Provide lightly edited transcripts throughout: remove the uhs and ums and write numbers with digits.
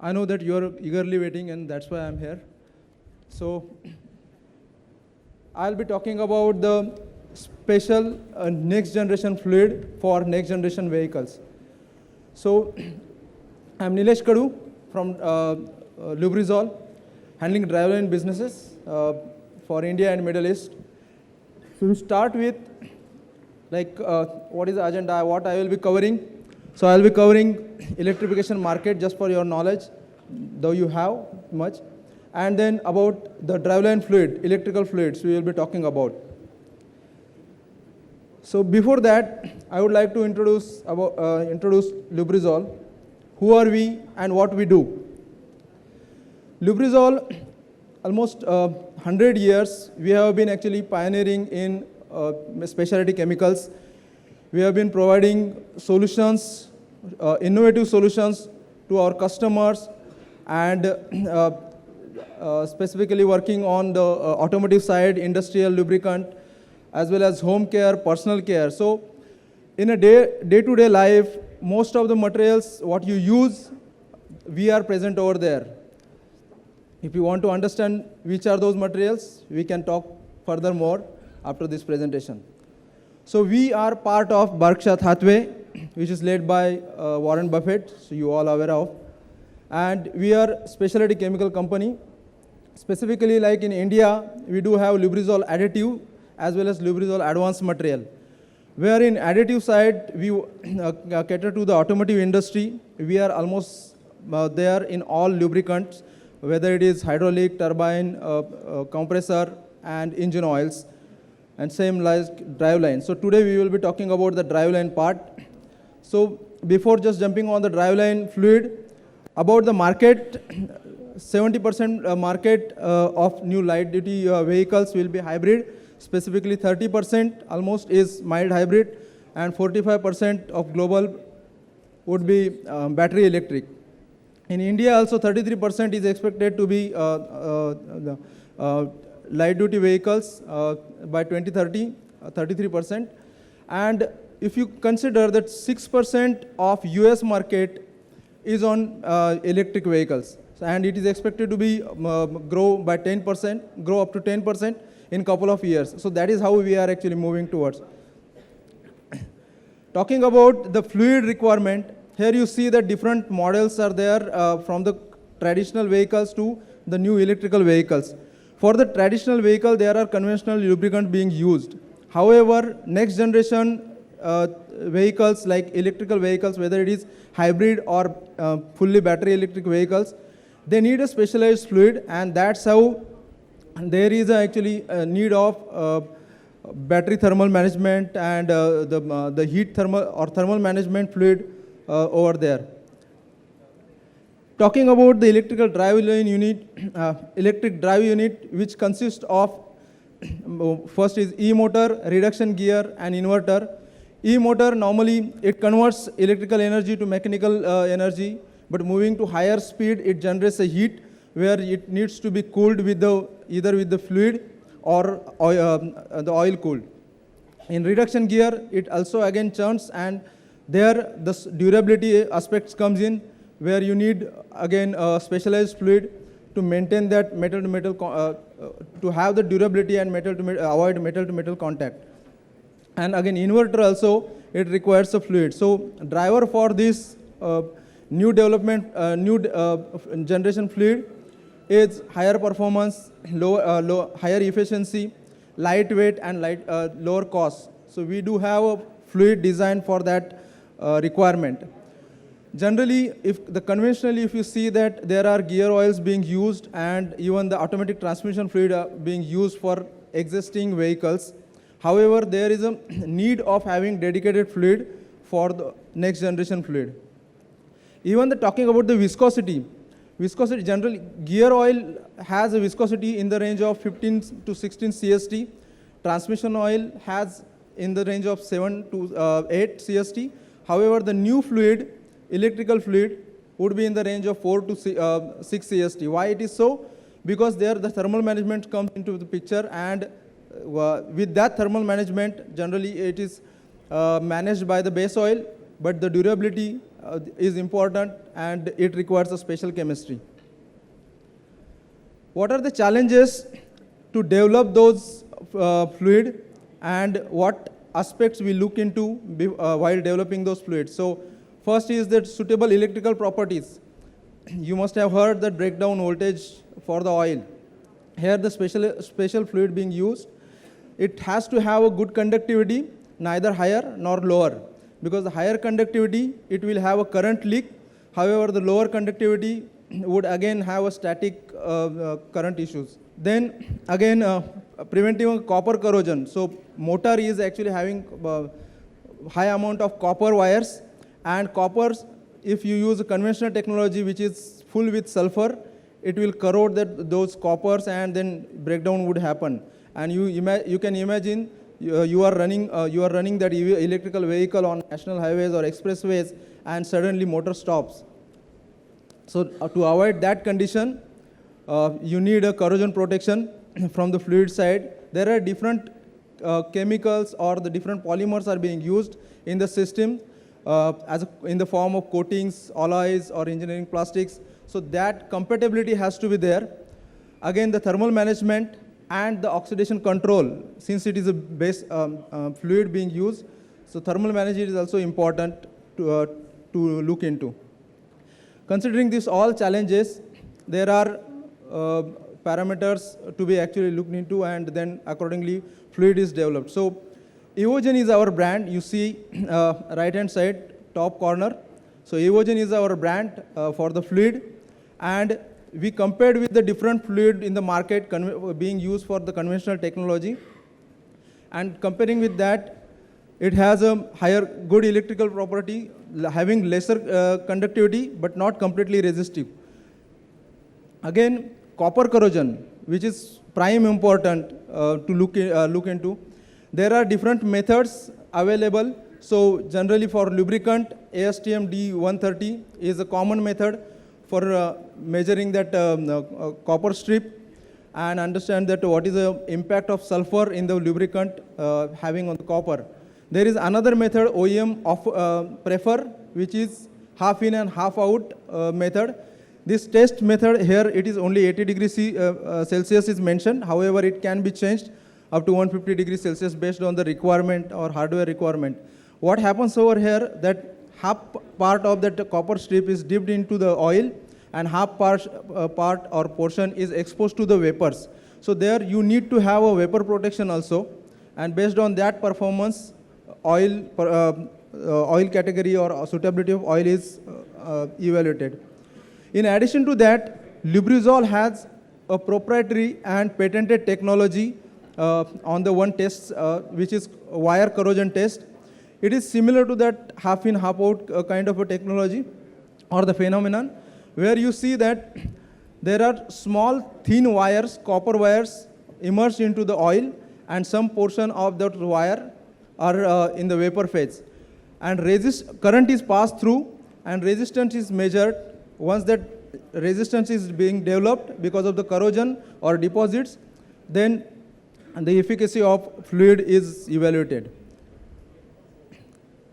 I know that you're eagerly waiting, and that's why I'm here. So I'll be talking about the special next generation fluid for next generation vehicles. So I'm Nilesh Kadu from Lubrizol, handling driveline businesses for India and Middle East. So we start with what is the agenda, what I will be covering. So I'll be covering electrification market just for your knowledge, though you have much. And then about the driveline fluid, electrical fluids we will be talking about. So before that, I would like to introduce Lubrizol. Who are we and what we do? Lubrizol, almost 100 years, we have been actually pioneering in specialty chemicals. We have been providing solutions, innovative solutions to our customers, and specifically working on the automotive side, industrial lubricant, as well as home care, personal care. So in a day-to-day life, most of the materials, what you use, we are present over there. If you want to understand which are those materials, we can talk furthermore after this presentation. So we are part of Berkshire Hathaway, which is led by Warren Buffett, so you all are aware of. And we are a specialty chemical company. Specifically, like in India, we do have Lubrizol additive as well as Lubrizol advanced material. Where in additive side, we cater to the automotive industry. We are almost there in all lubricants, whether it is hydraulic, turbine, compressor, and engine oils. And same like driveline. So today we will be talking about the driveline part. So before just jumping on the driveline fluid, about the market, 70% market of new light duty vehicles will be hybrid. Specifically 30% almost is mild hybrid, and 45% of global would be battery electric. In India also 33% is expected to be light duty vehicles by 2030, 33%. And if you consider that 6% of US market is on electric vehicles, and it is expected to be grow by 10%, grow up to 10% in a couple of years. So that is how we are actually moving towards. Talking about the fluid requirement, here you see that different models are there from the traditional vehicles to the new electrical vehicles. For the traditional vehicle, there are conventional lubricant being used. However, next generation vehicles like electrical vehicles, whether it is hybrid or fully battery electric vehicles, they need a specialized fluid, and that's how there is actually a need of battery thermal management and the heat thermal or thermal management fluid over there. Talking about the electrical driveline unit, electric drive unit, which consists of first is e-motor, reduction gear, and inverter. E-motor normally it converts electrical energy to mechanical energy, but moving to higher speed, it generates a heat where it needs to be cooled with either with the fluid or the oil cooled. In reduction gear, it also again churns, and there the durability aspects comes in, where you need again a specialized fluid to maintain that metal to metal, to have the durability and avoid metal to metal contact. And again, inverter also, it requires a fluid. So driver for this new development, new generation fluid is higher performance, higher efficiency, lightweight, and lower cost. So we do have a fluid design for that requirement. Generally, conventionally, if you see that there are gear oils being used and even the automatic transmission fluid being used for existing vehicles. However, there is a need of having dedicated fluid for the next generation fluid. Even talking about the viscosity, generally gear oil has a viscosity in the range of 15 to 16 CST. Transmission oil has in the range of 7 to 8 CST. However, the new fluid, electrical fluid, would be in the range of 4 to 6 CST. Why it is so? Because there the thermal management comes into the picture, and with that thermal management, generally it is managed by the base oil, but the durability is important, and it requires a special chemistry. What are the challenges to develop those fluid, and what aspects we look into while developing those fluids? So first is that suitable electrical properties. You must have heard that breakdown voltage for the oil. Here the special fluid being used, it has to have a good conductivity, neither higher nor lower, because the higher conductivity, it will have a current leak. However, the lower conductivity would again have a static current issues. Then again, preventing copper corrosion. So motor is actually having high amount of copper wires, and coppers, if you use a conventional technology which is full with sulfur, it will corrode those coppers, and then breakdown would happen. And you can imagine you are running that electrical vehicle on national highways or expressways, and suddenly motor stops. So to avoid that condition, you need a corrosion protection from the fluid side. There are different chemicals or the different polymers are being used in the system in the form of coatings, alloys, or engineering plastics. So that compatibility has to be there. Again, the thermal management and the oxidation control, since it is a base fluid being used, so thermal management is also important to look into. Considering these all challenges, there are parameters to be actually looked into, and then accordingly fluid is developed. So Evogen is our brand. You see right hand side top corner. So Evogen is our brand for the fluid, and we compared with the different fluid in the market being used for the conventional technology, and comparing with that, it has a higher good electrical property, having lesser conductivity but not completely resistive. Again, copper corrosion, which is prime important to look into. There are different methods available. So generally for lubricant, ASTM D130 is a common method for measuring that copper strip and understand that what is the impact of sulfur in the lubricant having on the copper. There is another method OEM prefer, which is half in and half out method. This test method here, it is only 80 degrees Celsius is mentioned. However, it can be changed up to 150 degrees Celsius based on the requirement or hardware requirement. What happens over here, that half part of that copper strip is dipped into the oil, and half part or portion is exposed to the vapors. So there you need to have a vapor protection also, and based on that performance, oil category or suitability of oil is evaluated. In addition to that, Lubrizol has a proprietary and patented technology on the one test, which is wire corrosion test. It is similar to that half in, half out kind of a technology or the phenomenon, where you see that there are small thin wires, copper wires, immersed into the oil, and some portion of that wire are in the vapor phase. And current is passed through, and resistance is measured. Once that resistance is being developed because of the corrosion or deposits, then the efficacy of fluid is evaluated.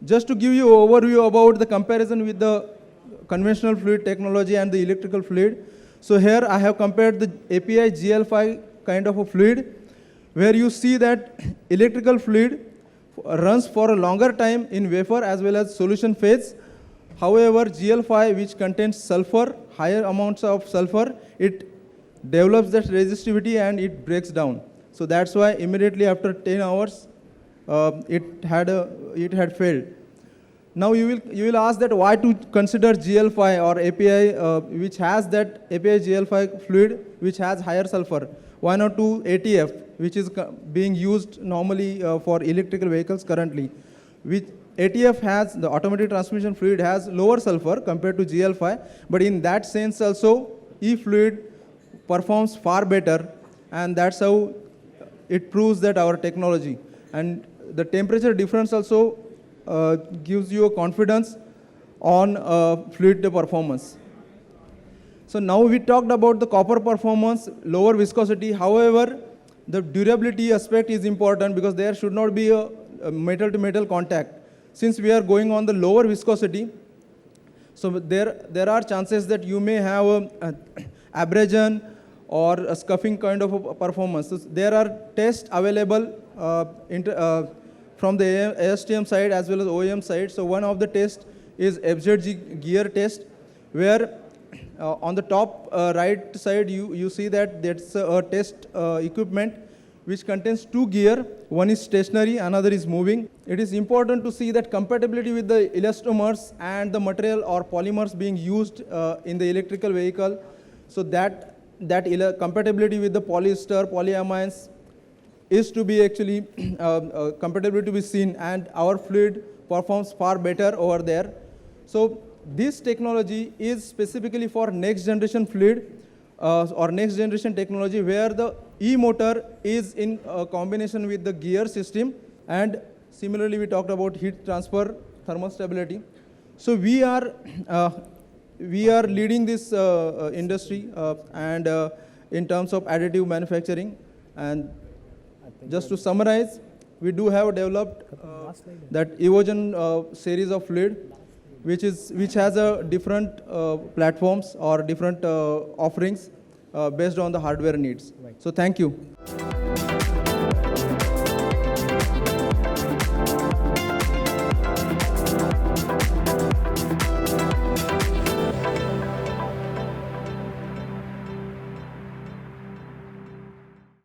Just to give you an overview about the comparison with the conventional fluid technology and the electrical fluid. So here I have compared the API GL5 kind of a fluid, where you see that electrical fluid runs for a longer time in vapor as well as solution phase. However, GL5, which contains sulfur, higher amounts of sulfur, it develops that resistivity and it breaks down. So that's why immediately after 10 hours, it had failed. Now you will ask that why to consider GL5 or API which has that API GL5 fluid which has higher sulfur. Why not to ATF, which is being used normally for electrical vehicles currently? Which ATF has, the automatic transmission fluid has lower sulfur compared to GL5, but in that sense also E-fluid performs far better, and that's how it proves that our technology. And the temperature difference also gives you a confidence on fluid performance. So now we talked about the copper performance, lower viscosity. However, the durability aspect is important because there should not be a metal to metal contact. Since we are going on the lower viscosity, So there are chances that you may have a abrasion or a scuffing kind of a performance. So there are tests available from the ASTM side as well as OEM side. So one of the tests is FZG gear test, where on the top right side you see that that's a test equipment which contains two gear. One is stationary, another is moving. It is important to see that compatibility with the elastomers and the material or polymers being used in the electrical vehicle. So that compatibility with the polyester, polyamines is to be actually compatibility to be seen, and our fluid performs far better over there. So this technology is specifically for next generation fluid or next generation technology, where the e-motor is in combination with the gear system, and similarly we talked about heat transfer, thermal stability. So we are leading this industry and in terms of additive manufacturing. And just to summarize, we do have developed that Evogen series of fluid, which has a different platforms or different offerings based on the hardware needs. So thank you.